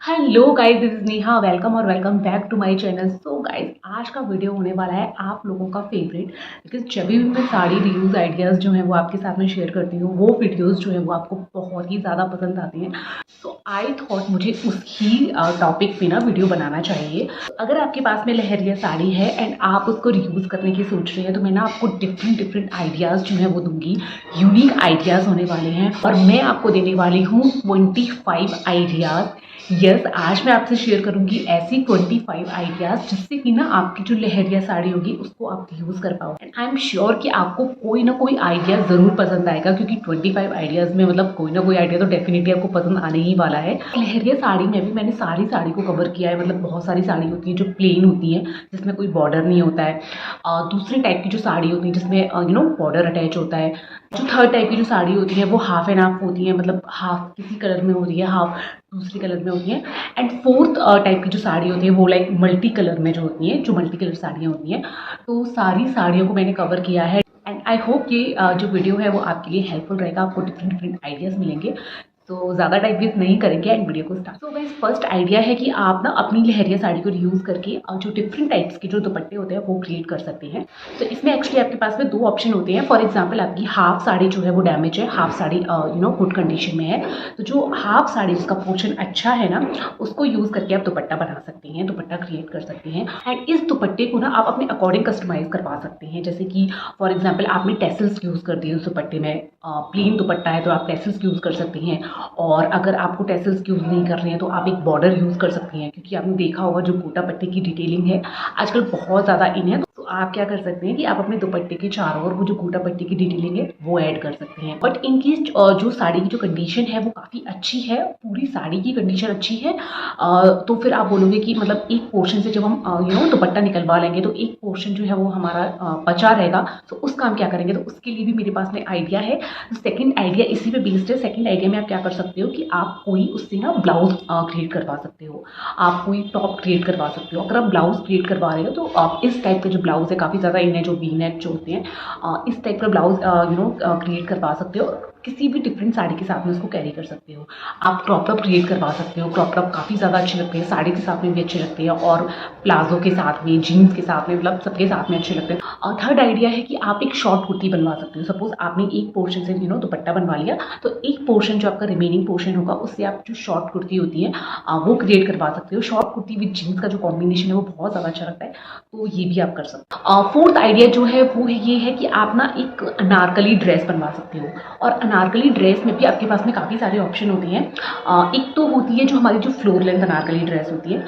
Hello guys, this is Neha. Welcome और welcome back to my channel. So guys, आज का video होने वाला है आप लोगों का फेवरेट, बिकॉज जब भी मैं साड़ी रिव्यूज आइडियाज़ जो है वो आपके साथ में शेयर करती हूँ, वो वीडियोस जो है वो आपको बहुत ही ज़्यादा पसंद आती हैं। सो आई थॉट मुझे उसी टॉपिक पे ना वीडियो बनाना चाहिए। अगर आपके पास में लहरिया साड़ी है एंड आप उसको रियूज़ करने की सोच रहे हैं, तो मैं ना आपको डिफरेंट आइडियाज़ जो है वो दूंगी। यूनिक आइडियाज़ होने वाले हैं और मैं आपको देने वाली हूँ 25 आइडियाज़। यस, आज मैं आपसे शेयर करूंगी ऐसी 25 आइडियाज जिससे कि ना आपकी जो लहरिया साड़ी होगी उसको आप यूज कर पाओ। एंड आई एम श्योर कि आपको कोई ना कोई आइडिया जरूर पसंद आएगा, क्योंकि 25 आइडियाज में मतलब कोई ना कोई आइडिया तो डेफिनेटली आपको पसंद आने ही वाला है। लहरिया साड़ी में भी मैंने सारी साड़ी को कवर किया है। मतलब बहुत सारी साड़ी होती है जो प्लेन होती है, जिसमें कोई बॉर्डर नहीं होता है। दूसरी टाइप की जो साड़ी होती है जिसमें बॉर्डर अटैच होता है। जो थर्ड टाइप की जो साड़ी होती है वो हाफ एंड हाफ होती है, मतलब हाफ किसी कलर में होती है, हाफ दूसरे कलर में होती है। एंड फोर्थ टाइप की जो साड़ी होती है वो लाइक मल्टी कलर में जो होती है, जो मल्टी कलर साड़ियाँ होती हैं। तो सारी साड़ियों को मैंने कवर किया है एंड आई होप कि जो वीडियो है वो आपके लिए हेल्पफुल रहेगा। आपको डिफरेंट आइडियाज़ मिलेंगे। तो ज़्यादा टाइम वेस्ट नहीं करेंगे एंड वीडियो को start. So guys, first idea है कि आप ना अपनी लहरिया साड़ी को यूज़ करके जो डिफरेंट टाइप्स के जो दुपट्टे होते हैं वो क्रिएट कर सकते हैं। तो इसमें एक्चुअली आपके पास में दो ऑप्शन होते हैं। फॉर एग्जांपल, आपकी हाफ साड़ी जो है वो डैमेज है, हाफ साड़ी गुड कंडीशन में है। तो जो हाफ साड़ी जिसका पोर्शन अच्छा है ना, उसको यूज़ करके आप दुपट्टा बना सकते हैं, दुपट्टा क्रिएट कर सकते हैं। एंड इस दुपट्टे को ना आप अपने अकॉर्डिंग कस्टमाइज करवा सकते हैं। जैसे कि फॉर एग्जाम्पल आपने टेसल्स यूज़ कर दिए उस दुपट्टे में, प्लेन दुपट्टा है तो आप टेसल्स यूज़ कर सकते हैं। और अगर आपको टेसल्स यूज़ नहीं कर रहे हैं तो आप एक बॉर्डर यूज़ कर सकते हैं, क्योंकि आपने देखा होगा जो गोटा पट्टी की डिटेलिंग है आजकल बहुत ज़्यादा इन है। तो आप क्या कर सकते हैं कि आप अपने दुपट्टे के चारों ओर वो जो गोटा पट्टी की डिटेलिंग है वो ऐड कर सकते हैं। बट इनकी जो साड़ी की जो कंडीशन है वो काफ़ी अच्छी है, पूरी साड़ी की कंडीशन अच्छी है। तो फिर आप बोलोगे कि मतलब एक पोर्शन से जब हम दुपट्टा निकलवा लेंगे तो एक पोर्शन जो है वो हमारा बचा रहेगा, तो उसका हम क्या करेंगे। तो उसके लिए भी मेरे पास में आइडिया है। सेकेंड आइडिया इसी पे बेस्ड है। सेकेंड आइडिया में आप क्या कर सकते हो कि आप कोई उससे ना ब्लाउज क्रिएट करवा सकते हो, आप कोई टॉप क्रिएट करवा सकते हो। अगर आप ब्लाउज क्रिएट करवा रहे हो तो आप इस टाइप का जो ब्लाउज है, काफ़ी ज़्यादा इन है जो वी नेक जो होते हैं, इस टाइप का ब्लाउज क्रिएट करवा सकते हो। किसी भी डिफरेंट साड़ी के साथ में उसको कैरी कर सकते हो। आप क्रॉप टॉप क्रिएट करवा सकते हो। क्रॉप टॉप काफ़ी ज़्यादा अच्छे लगते हैं, साड़ी के साथ में भी अच्छे लगते हैं और प्लाजो के साथ में, जीन्स के साथ में, मतलब सबके साथ में अच्छे लगते हैं। और थर्ड आइडिया है कि आप एक शॉर्ट कुर्ती बनवा सकते हो। सपोज आपने एक पोर्शन से दुपट्टा बनवा लिया, तो एक पोर्शन जो आपका रिमेनिंग पोर्शन होगा उससे आप जो शॉर्ट कुर्ती होती है वो क्रिएट करवा सकते हो। शॉर्ट कुर्ती विद जीन्स का जो कॉम्बिनेशन है वो बहुत ज़्यादा अच्छा लगता है, तो ये भी आप कर सकते हो। फोर्थ आइडिया जो है वो ये है कि आप ना एक अनारकली ड्रेस बनवा सकते हो। और अनारकली ड्रेस में भी आपके पास में काफ़ी सारे ऑप्शन होते हैं। एक तो होती है जो हमारी जो फ्लोर लेंथ अनारकली ड्रेस होती है,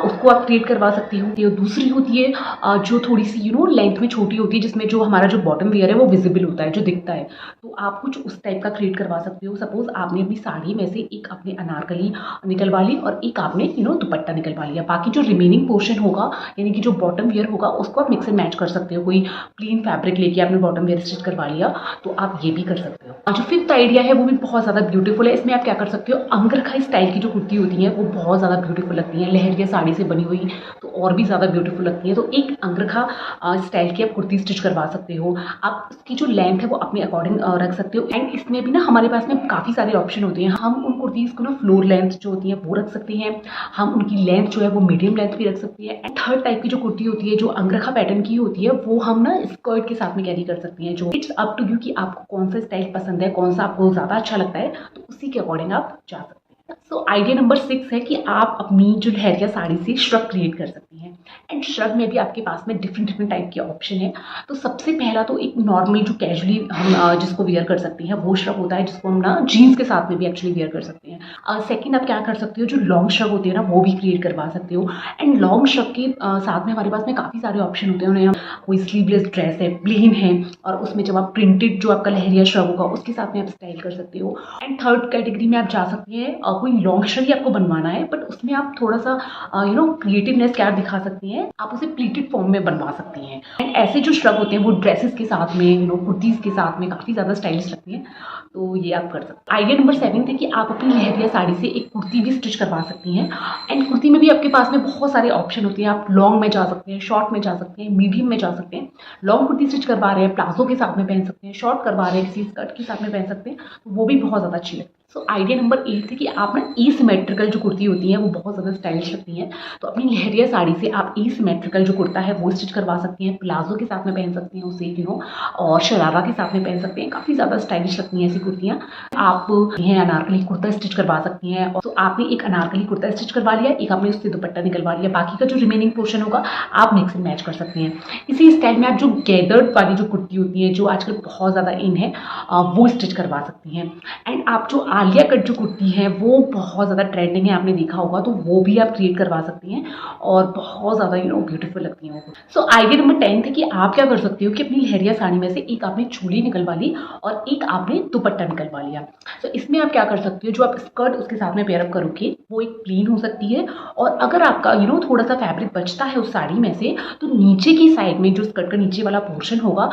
उसको आप क्रिएट करवा सकती हो। दूसरी होती है जो थोड़ी सी लेंथ में छोटी होती है, जिसमें जो हमारा जो बॉटम वेयर है वो विजिबल होता है, जो दिखता है। तो आप कुछ उस टाइप का क्रिएट करवा सकते हो। सपोज आपने अपनी साड़ी में से एक अपने अनारकली निकलवा ली और एक आपने दुपट्टा निकलवा लिया। बाकी जो रिमेनिंग पोर्शन होगा, यानी कि जो बॉटम वेयर होगा, उसको आप मिक्स एंड मैच कर सकते हो। कोई प्लेन फैब्रिक लेके आपने बॉटम वेयर स्टिच करवा लिया, तो आप ये भी कर सकते हो। जो फिफ्थ आइडिया है वो भी बहुत ज़्यादा ब्यूटीफुल है। इसमें आप क्या कर सकते हो, अंगरखा स्टाइल की जो कुर्ती होती है वो बहुत ज़्यादा ब्यूटीफुल लगती है। लहरिया साड़ी से बनी हुई तो और भी ज़्यादा ब्यूटीफुल लगती है। तो एक अंगरखा स्टाइल की आप कुर्ती स्टिच करवा सकते हो। आप उसकी जो लेंथ है वो अपने अकॉर्डिंग रख सकते हो। एंड इसमें भी ना हमारे पास में काफ़ी सारे ऑप्शन होते हैं। हम उन कुर्तीज़ को ना फ्लोर लेंथ जो होती है वो रख सकते हैं, हम उनकी लेंथ जो है वो मीडियम लेंथ भी रख सकते हैं। एंड थर्ड टाइप की जो कुर्ती होती है जो अंगरखा पैटर्न की होती है वो हम ना स्कर्ट के साथ में कैरी कर सकते हैं। जो इट्स अप टू यू कि आपको कौन सा स्टाइल पसंद है, कौन सा आपको ज़्यादा अच्छा लगता है, तो उसी के अकॉर्डिंग आप जा सकते हैं। सो आइडिया नंबर 6 है कि आप अपनी जो लहरिया साड़ी से श्रग क्रिएट कर सकती हैं। एंड श्रग में भी आपके पास में डिफरेंट टाइप के ऑप्शन है। तो सबसे पहला तो एक नॉर्मल जो कैजुअली हम जिसको वेयर कर सकते हैं वो श्रग होता है, जिसको हम ना जीन्स के साथ में भी एक्चुअली वेयर कर सकते हैं। सेकेंड आप क्या कर सकते हो, जो लॉन्ग श्रग होती है ना वो भी क्रिएट करवा सकते हो। एंड लॉन्ग श्रग के साथ में हमारे पास में काफ़ी सारे ऑप्शन होते हैं। उन्हें कोई स्लीवलेस ड्रेस है, प्लेन है, और उसमें जब आप प्रिंटेड जो आपका लहरिया श्रग होगा उसके साथ में आप स्टाइल कर सकते हो। एंड थर्ड कैटेगरी में आप जा सकते हैं, कोई लॉन्ग श्रग ही आपको बनवाना है बट उसमें आप थोड़ा सा क्रिएटिवनेस क्या दिखा सकती हैं, आप उसे प्लीटेड फॉर्म में बनवा सकती हैं। एंड ऐसे जो श्रग होते हैं वो ड्रेसेस के साथ में, कुर्तीज़ के साथ में काफ़ी ज़्यादा स्टाइलिश लगती हैं, तो ये आप कर सकते हैं। आइडिया नंबर 7 है कि आप अपनी लहरिया साड़ी से एक कुर्ती भी स्टिच करवा सकती हैं। एंड कुर्ती में भी आपके पास में बहुत सारे ऑप्शन होते हैं। आप लॉन्ग में जा सकते हैं, शॉर्ट में जा सकते हैं, मीडियम में जा सकते हैं। लॉन्ग कुर्ती स्टिच करवा रहे हैं, प्लाजो के साथ में पहन सकते हैं, शॉर्ट करवा रहे हैं किसी स्कर्ट के साथ में पहन सकते हैं, तो वो भी बहुत ज़्यादा अच्छी लगती है। सो आइडिया नंबर 8 है कि आप ना एसिमेट्रिकल जो कुर्ती होती है वो बहुत ज़्यादा स्टाइलिश लगती हैं, तो अपनी लहरिया साड़ी से आप एसिमेट्रिकल जो कुर्ता है वो स्टिच करवा सकती हैं। प्लाजो के साथ में पहन सकती हैं उसे, और शरारा के साथ में पहन सकते हैं। काफ़ी ज़्यादा स्टाइलिश लगती हैं ऐसी कुर्तियाँ। आप ये अनारकली कुर्ता स्टिच करवा सकती हैं। तो आपने एक अनारकली कुर्ता स्टिच करवा लिया, एक आपने उससे दुपट्टा निकलवा लिया, बाकी का जो रिमेनिंग पोर्शन होगा आप मिक्स एंड मैच कर सकती हैं। इसी स्टाइल में आप जो गैदर्ड वाली जो कुर्ती होती है जो आजकल बहुत ज़्यादा इन है, वो स्टिच करवा सकती हैं। एंड आप जो आलिया कट जो कुर्ती है वो बहुत ज़्यादा ट्रेंडिंग है, आपने देखा होगा, तो वो भी आप क्रिएट करवा सकती हैं और बहुत ज़्यादा ब्यूटीफुल लगती हैं वो। सो आइडिया नंबर 10 है कि आप क्या कर सकती हो कि अपनी लहरिया साड़ी में से एक आपने चोली निकलवा ली और एक आपने दुपट्टा निकलवा लिया। तो इसमें आप क्या कर सकती हो, जो आप स्कर्ट उसके साथ में पेयरअप करोगे वो एक प्लेन हो सकती है, और अगर आपका थोड़ा सा फैब्रिक बचता है उस साड़ी में से, तो नीचे की साइड में जो स्कर्ट का नीचे वाला पोर्शन होगा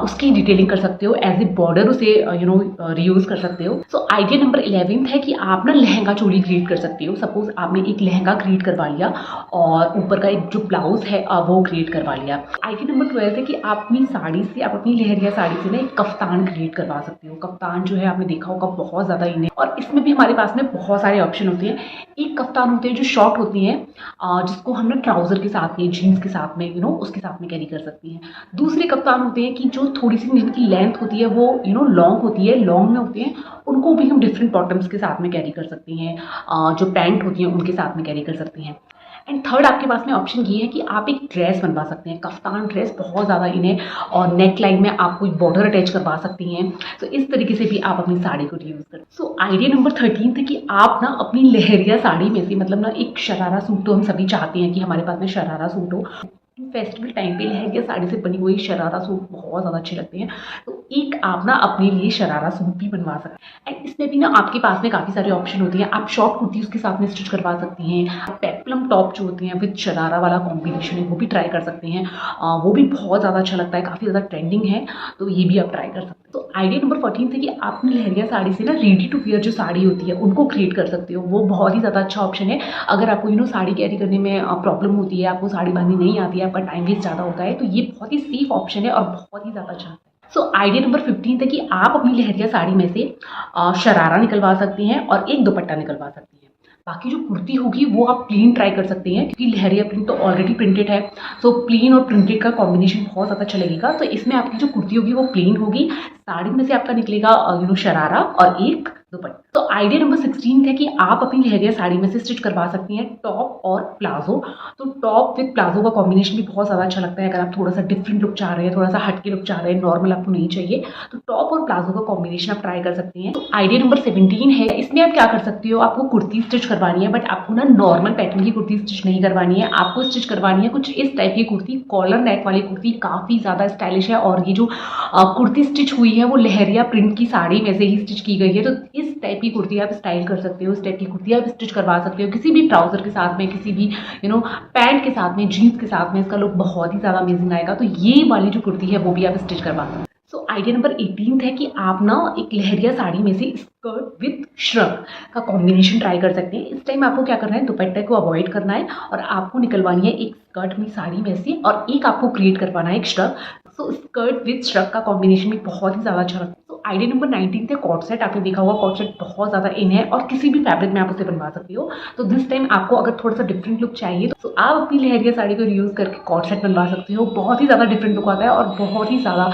उसकी डिटेलिंग कर सकते हो, एज ए बॉर्डर उसे रीयूज कर सकते हो। सो आइडिया नंबर 11 है कि आप ना लहंगा चोली क्रिएट कर सकते हो। सपोज आपने एक लहंगा क्रिएट करवा लिया और ऊपर का एक जो ब्लाउज है वो क्रिएट करवा लिया। आइडिया नंबर 12 है कि आप अपनी साड़ी से, आप अपनी लहरिया साड़ी से ना एक कफ्तान क्रिएट करवा सकते हो। कफ्तान जो है आपने देखा होगा बहुत ज़्यादा इन है, और इसमें भी हमारे पास में बहुत सारे ऑप्शन होते हैं। एक कफ्तान होते हैं जो शॉर्ट होती हैं, जिसको हम ना ट्राउजर के साथ में, जीन्स के साथ में उसके साथ में कैरी कर सकती हैं। दूसरे कफ्तान होते हैं कि जो थोड़ी सी जिनकी लेंथ होती है वो लॉन्ग होती है, लॉन्ग में होते हैं, उनको भी हम डिफरेंट बॉटम्स के साथ में कैरी कर सकती हैं, जो पैंट होती हैं उनके साथ में कैरी कर सकती हैं। एंड थर्ड आपके पास में ऑप्शन ये है कि आप एक ड्रेस बनवा सकते हैं। कफ्तान ड्रेस बहुत ज़्यादा इन्हें, और नेक लाइन में आप कोई बॉर्डर अटैच करवा सकती हैं। तो इस तरीके से भी आप अपनी साड़ी को यूज़ करें। सो आइडिया नंबर 13 था कि आप ना अपनी लहरिया साड़ी में से, मतलब ना एक शरारा सूट, तो हम सभी चाहते हैं कि हमारे पास में शरारा सूट हो। फेस्टिवल टाइम पे लहरिया साड़ी से बनी हुई शरारा सूट बहुत ज़्यादा अच्छे लगते हैं, तो एक आप ना अपने लिए शरारा सूट भी बनवा सकते हैं। एंड इसमें भी ना आपके पास में काफ़ी सारे ऑप्शन होती हैं। आप शॉर्ट कुर्ती उसके साथ में स्टिच करवा सकती हैं। पेप्लम टॉप जो होती हैं विद शरारा वाला कॉम्बिनेशन है वो भी ट्राई कर सकते हैं, वो भी बहुत ज़्यादा अच्छा लगता है, काफ़ी ज़्यादा ट्रेंडिंग है, तो ये भी आप ट्राई कर सकते हैं। तो आइडिया नंबर 14 थे कि आप अपनी लहरिया साड़ी से ना रेडी टू वेयर जो साड़ी होती है उनको क्रिएट कर सकते हो। वो बहुत ही ज़्यादा अच्छा ऑप्शन है। अगर आपको साड़ी कैरी करने में प्रॉब्लम होती है, आपको साड़ी बांधनी नहीं आती है, आपका टाइम वेस्ट ज़्यादा होता है, तो ये बहुत ही सेफ ऑप्शन है और बहुत ही ज़्यादा अच्छा है। सो आइडिया नंबर 15 था कि आप अपनी लहरिया साड़ी में से शरारा निकलवा सकती हैं और एक दुपट्टा निकलवा सकती हैं। बाकी जो कुर्ती होगी वो आप प्लेन ट्राई कर सकते हैं, क्योंकि लहरिया प्रिंट तो ऑलरेडी प्रिंटेड है, सो प्लेन और प्रिंटेड का कॉम्बिनेशन बहुत ज़्यादा अच्छा लगेगा। तो इसमें आपकी जो कुर्ती होगी वो प्लेन होगी, साड़ी में से आपका निकलेगा शरारा और एक दुपट्टा। तो आइडिया नंबर 16 है कि आप अपनी लहरिया साड़ी में से स्टिच करवा सकती हैं टॉप और प्लाजो। तो टॉप विद प्लाजो का कॉम्बिनेशन भी बहुत ज़्यादा अच्छा लगता है। अगर आप थोड़ा सा डिफरेंट लुक चाह रहे हैं, थोड़ा सा हटके लुक चाह रहे हैं, नॉर्मल आपको नहीं चाहिए, तो टॉप और प्लाजो का कॉम्बिनेशन आप ट्राई कर सकती हैं। तो आइडिया नंबर 17 है, इसमें आप क्या कर सकती हो, आपको कुर्ती स्टिच करवानी है, बट आपको ना नॉर्मल पैटर्न की कुर्ती स्टिच नहीं करवानी है, आपको स्टिच करवानी है कुछ इस टाइप की कुर्ती। कॉलर नेक वाली कुर्ती काफ़ी ज़्यादा स्टाइलिश है, और ये जो कुर्ती स्टिच हुई है वो लहरिया प्रिंट की साड़ी में से ही स्टिच की गई है। तो इस टाइप की कुर्ती आप स्टाइल कर सकते हो, इस टाइप की कुर्ती आप स्टिच करवा सकते हो किसी भी ट्राउजर के साथ में, किसी भी पैंट के साथ में, जीन्स के साथ में, इसका लुक बहुत ही ज़्यादा अमेजिंग आएगा। तो ये वाली जो कुर्ती है वो भी आप स्टिच करवा सकते हो। सो आइडिया नंबर 18 है कि आप ना एक लहरिया साड़ी में से स्कर्ट विथ श्रग का कॉम्बिनेशन ट्राई कर सकते हैं। इस टाइम आपको क्या करना है, दुपट्टे को अवॉइड करना है और आपको निकलवानी है एक स्कर्ट अपनी साड़ी में से, और एक आपको क्रिएट करवाना है एक shrug. So skirt with shrug का कॉम्बिनेशन भी बहुत ही ज़्यादा अच्छा लगता है। तो आइडिया नंबर 19 थे कॉट सेट। आपने देखा होगा कॉट सेट बहुत ज़्यादा इन है, और किसी भी फैब्रिक में आप उसे बनवा सकती हो। तो दिस टाइम आपको अगर थोड़ा सा डिफरेंट लुक चाहिए तो आप अपनी लहरिया साड़ी को यूज़ करके कॉट सेट बनवा सकते हो। बहुत ही ज़्यादा डिफरेंट लुक आता है और बहुत ही ज़्यादा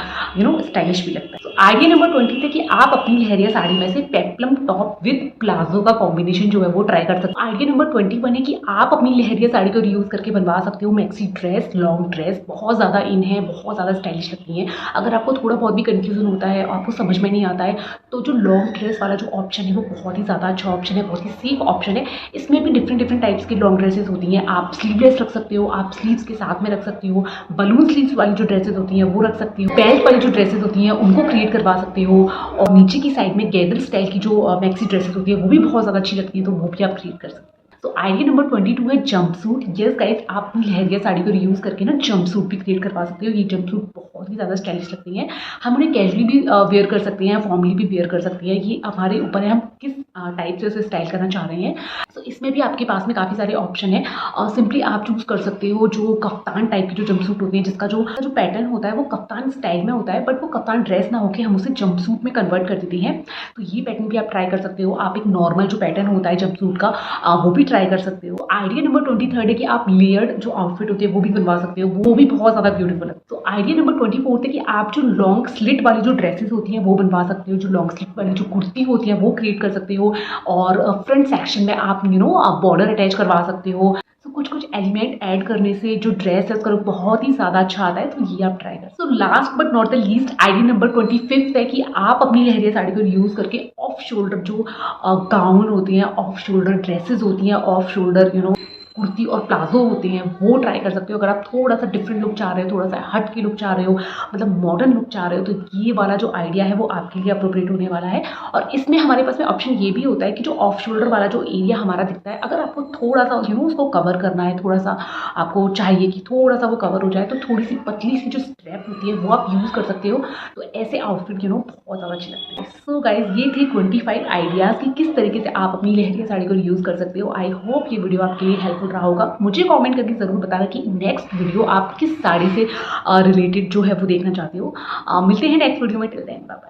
स्टाइलिश भी लगता है। तो आइडिया नंबर 20 थे कि आप अपनी लहरिया साड़ी में से पेप्लम टॉप विद प्लाजो का कॉम्बिनेशन जो है वो ट्राई कर सकते हो। आइडिया नंबर 21 है कि आप अपनी लहरिया साड़ी को यूज़ करके बनवा सकते हो मैक्सी ड्रेस, लॉन्ग ड्रेस, बहुत ज़्यादा इन है, बहुत ज़्यादा स्टाइलिश लगती हैं। अगर आपको थोड़ा बहुत भी कंफ्यूजन होता है, आपको समझ में नहीं आता है, तो जो लॉन्ग ड्रेस वाला जो ऑप्शन है वो बहुत ही ज़्यादा अच्छा ऑप्शन है, बहुत ही सेफ ऑप्शन है। इसमें भी डिफरेंट टाइप्स की लॉन्ग ड्रेसेस होती हैं। आप स्लीवलेस रख सकते हो, आप स्लीव्स के साथ में रख सकती हो, बलून स्लीव्स वाली जो ड्रेसेस होती हैं वो रख सकती हो, बेल्ट वाली जो ड्रेसेस होती हैं उनको क्रिएट करवा सकते हो, और नीचे की साइड में गैदर स्टाइल की जो मैक्सी ड्रेसेस होती है वो भी बहुत ज़्यादा अच्छी लगती है, तो वो भी आप क्रिएट कर सकते हो। तो आइडिया नंबर 22 है जंप सूट। यस गाइस, आप अपनी लहरिया साड़ी को यूज़ करके ना जंप सूट भी क्रिएट करवा सकते हो। ये जंप सूट बहुत ही ज़्यादा स्टाइलिश लगती हैं। हम उन्हें कैजुअली भी वेयर कर सकते हैं, फॉर्मली भी वेयर कर सकते हैं, ये हमारे ऊपर है हम किस टाइप से उसे स्टाइल करना चाह रहे हैं। तो इसमें भी आपके पास में काफ़ी सारे ऑप्शन है। सिंपली आप चूज़ कर सकते हो जो कफ्तान टाइप की जो जंपसूट होती है, जिसका जो पैटर्न होता है वो कफ्तान स्टाइल में होता है, बट वो कफ्तान ड्रेस ना होकर हम उसे जंपसूट में कन्वर्ट कर देते हैं। तो ये पैटर्न भी आप ट्राई कर सकते हो। आप एक नॉर्मल जो पैटर्न होता है जंपसूट का वो भी ट्राई कर सकते हो। आइडिया नंबर 23 है कि आप लेयर्ड जो आउटफिट होती है वो भी बनवा सकते हो, वो भी बहुत ज़्यादा ब्यूटीफुल है। तो आइडिया नंबर 24 है कि आप जो लॉन्ग स्लिट वाली जो ड्रेसेस होती हैं वो बनवा सकते हो, जो लॉन्ग स्लिट वाली जो कुर्ती होती है वो क्रिएट कर सकते हो, और फ्रंट सेक्शन में आप आप बॉर्डर अटैच करवा सकते हो। तो कुछ कुछ एलिमेंट ऐड करने से जो ड्रेस है उसका लुक बहुत ही ज़्यादा अच्छा आता है। तो ये आप ट्राई कर। So last but not the least idea number 25 है कि आप अपनी लहरिया साड़ी को यूज़ करके ऑफ शोल्डर जो गाउन होती हैं, ऑफ शोल्डर ड्रेसेस होती हैं, ऑफ शोल्डर कुर्ती और प्लाजो होते हैं वो ट्राई कर सकते हो। अगर आप थोड़ा सा डिफरेंट लुक चाह रहे हो, थोड़ा सा हट के लुक चाह रहे हो, मतलब मॉडर्न लुक चाह रहे हो, तो ये वाला जो आइडिया है वो आपके लिए अप्रोप्रिएट होने वाला है। और इसमें हमारे पास में ऑप्शन ये भी होता है कि जो ऑफ शोल्डर वाला जो एरिया हमारा दिखता है, अगर आपको थोड़ा सा उसको कवर करना है, थोड़ा सा आपको चाहिए कि थोड़ा सा वो कवर हो जाए, तो थोड़ी सी पतली सी जो स्ट्रैप होती है वो आप यूज़ कर सकते हो। तो ऐसे आउटफिट बहुत ज़्यादा अच्छे लगते हैं। सो गाइज ये थे 25 आइडियाज़ कि किस तरीके से आप अपनी लहरिया साड़ी को यूज़ कर सकते हो। आई होप ये वीडियो आपके लिए हेल्पफुल रहा होगा। मुझे कमेंट करके ज़रूर बताना कि नेक्स्ट वीडियो आप किस साड़ी से रिलेटेड जो है वो देखना चाहते हो। मिलते हैं नेक्स्ट वीडियो में। Till then bye bye.